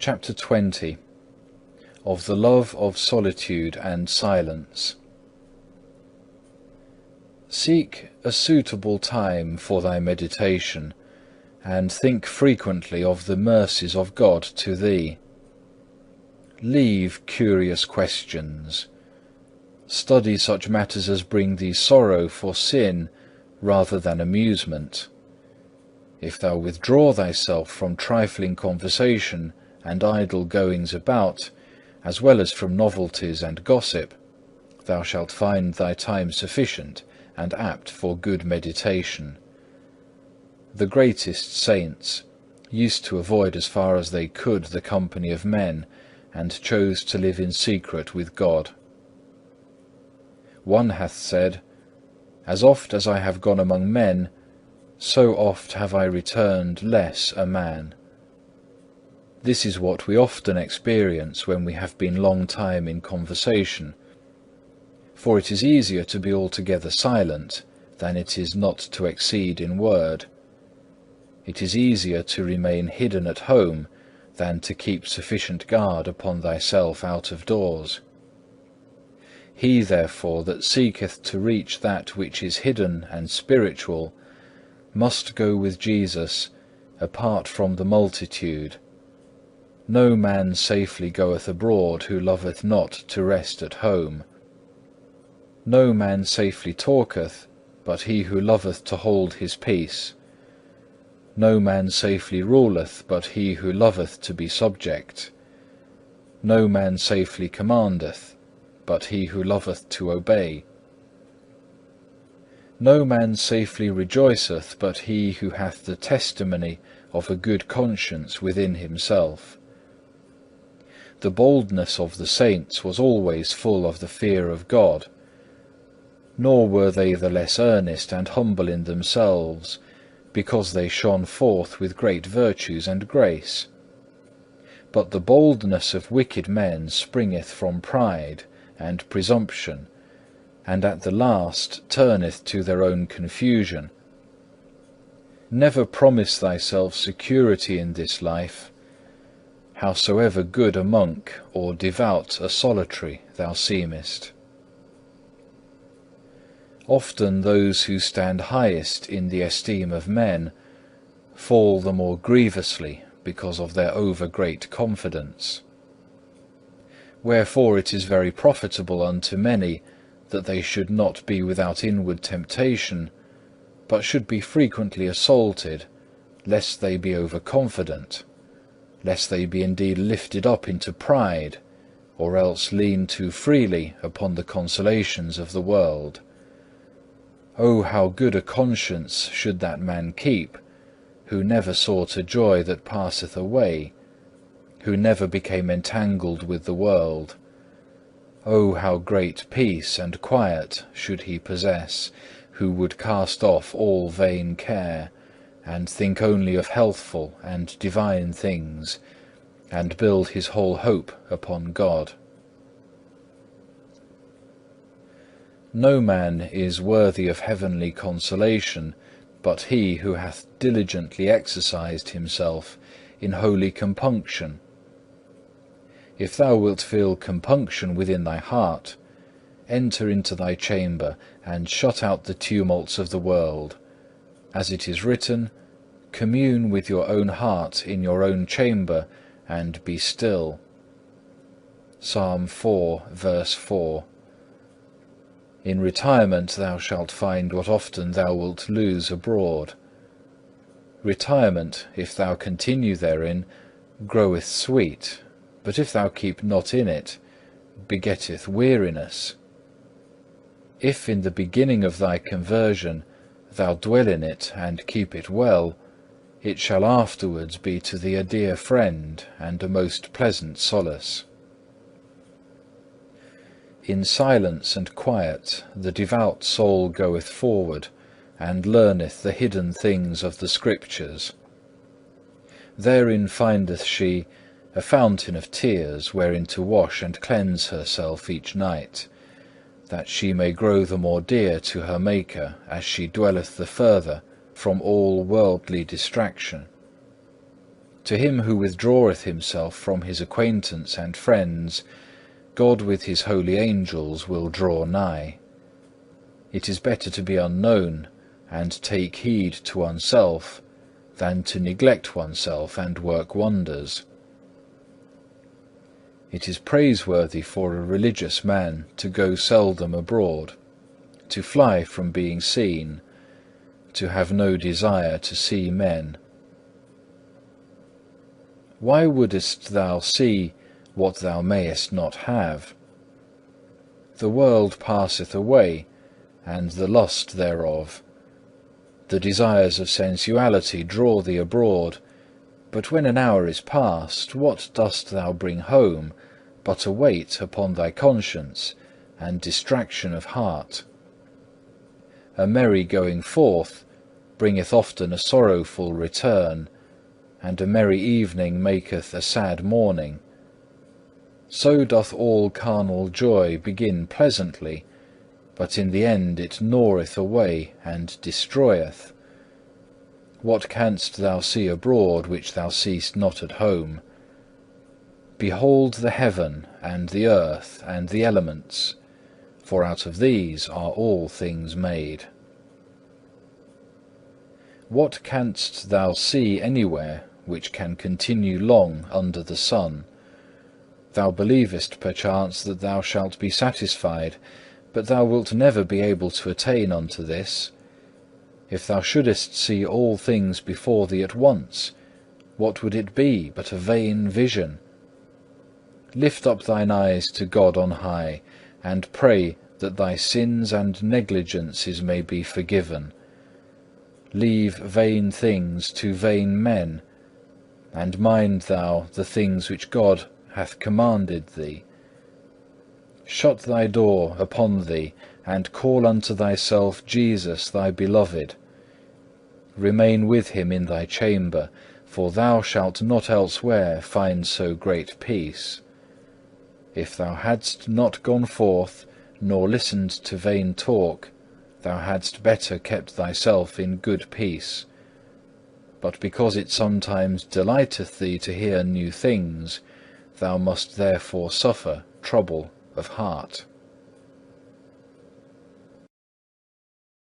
CHAPTER 20. Of the love of solitude and silence. Seek a suitable time for thy meditation, and think frequently of the mercies of God to thee. Leave curious questions. Study such matters as bring thee sorrow for sin rather than amusement. If thou withdraw thyself from trifling conversation and idle goings about, as well as from novelties and gossip, thou shalt find thy time sufficient and apt for good meditation. The greatest saints used to avoid as far as they could the company of men, and chose to live in secret with God. One hath said, "As oft as I have gone among men, so oft have I returned less a man." This is what we often experience when we have been long time in conversation. For it is easier to be altogether silent than it is not to exceed in word. It is easier to remain hidden at home than to keep sufficient guard upon thyself out of doors. He therefore that seeketh to reach that which is hidden and spiritual must go with Jesus apart from the multitude. No man safely goeth abroad who loveth not to rest at home. No man safely talketh, but he who loveth to hold his peace. No man safely ruleth, but he who loveth to be subject. No man safely commandeth, but he who loveth to obey. No man safely rejoiceth, but he who hath the testimony of a good conscience within himself. The boldness of the saints was always full of the fear of God, nor were they the less earnest and humble in themselves, because they shone forth with great virtues and grace. But the boldness of wicked men springeth from pride and presumption, and at the last turneth to their own confusion. Never promise thyself security in this life, howsoever good a monk or devout a solitary thou seemest. Often those who stand highest in the esteem of men fall the more grievously because of their over-great confidence. Wherefore it is very profitable unto many that they should not be without inward temptation, but should be frequently assaulted, lest they be overconfident, lest they be indeed lifted up into pride, or else lean too freely upon the consolations of the world. Oh, how good a conscience should that man keep, who never sought a joy that passeth away, who never became entangled with the world. Oh, how great peace and quiet should he possess, who would cast off all vain care, and think only of healthful and divine things, and build his whole hope upon God. No man is worthy of heavenly consolation but he who hath diligently exercised himself in holy compunction. If thou wilt feel compunction within thy heart, enter into thy chamber and shut out the tumults of the world. As it is written, commune with your own heart in your own chamber and be still. Psalm 4, verse 4. In retirement thou shalt find what often thou wilt lose abroad. Retirement, if thou continue therein, groweth sweet, but if thou keep not in it, begetteth weariness. If in the beginning of thy conversion thou dwell in it and keep it well, it shall afterwards be to thee a dear friend and a most pleasant solace. In silence and quiet the devout soul goeth forward, and learneth the hidden things of the Scriptures. Therein findeth she a fountain of tears wherein to wash and cleanse herself each night, that she may grow the more dear to her Maker as she dwelleth the further from all worldly distraction. To him who withdraweth himself from his acquaintance and friends, God with his holy angels will draw nigh. It is better to be unknown and take heed to oneself than to neglect oneself and work wonders. It is praiseworthy for a religious man to go seldom abroad, to fly from being seen, to have no desire to see men. Why wouldest thou see what thou mayest not have? The world passeth away, and the lust thereof. The desires of sensuality draw thee abroad, but when an hour is past, what dost thou bring home but a weight upon thy conscience and distraction of heart? A merry going forth bringeth often a sorrowful return, and a merry evening maketh a sad morning. So doth all carnal joy begin pleasantly, but in the end it gnaweth away and destroyeth. What canst thou see abroad which thou seest not at home? Behold the heaven and the earth and the elements, for out of these are all things made. What canst thou see anywhere which can continue long under the sun? Thou believest perchance that thou shalt be satisfied, but thou wilt never be able to attain unto this. If thou shouldest see all things before thee at once, what would it be but a vain vision? Lift up thine eyes to God on high, and pray that thy sins and negligences may be forgiven. Leave vain things to vain men, and mind thou the things which God hath commanded thee. Shut thy door upon thee, and call unto thyself Jesus thy beloved. Remain with him in thy chamber, for thou shalt not elsewhere find so great peace. If thou hadst not gone forth, nor listened to vain talk, thou hadst better kept thyself in good peace. But because it sometimes delighteth thee to hear new things, thou must therefore suffer trouble of heart.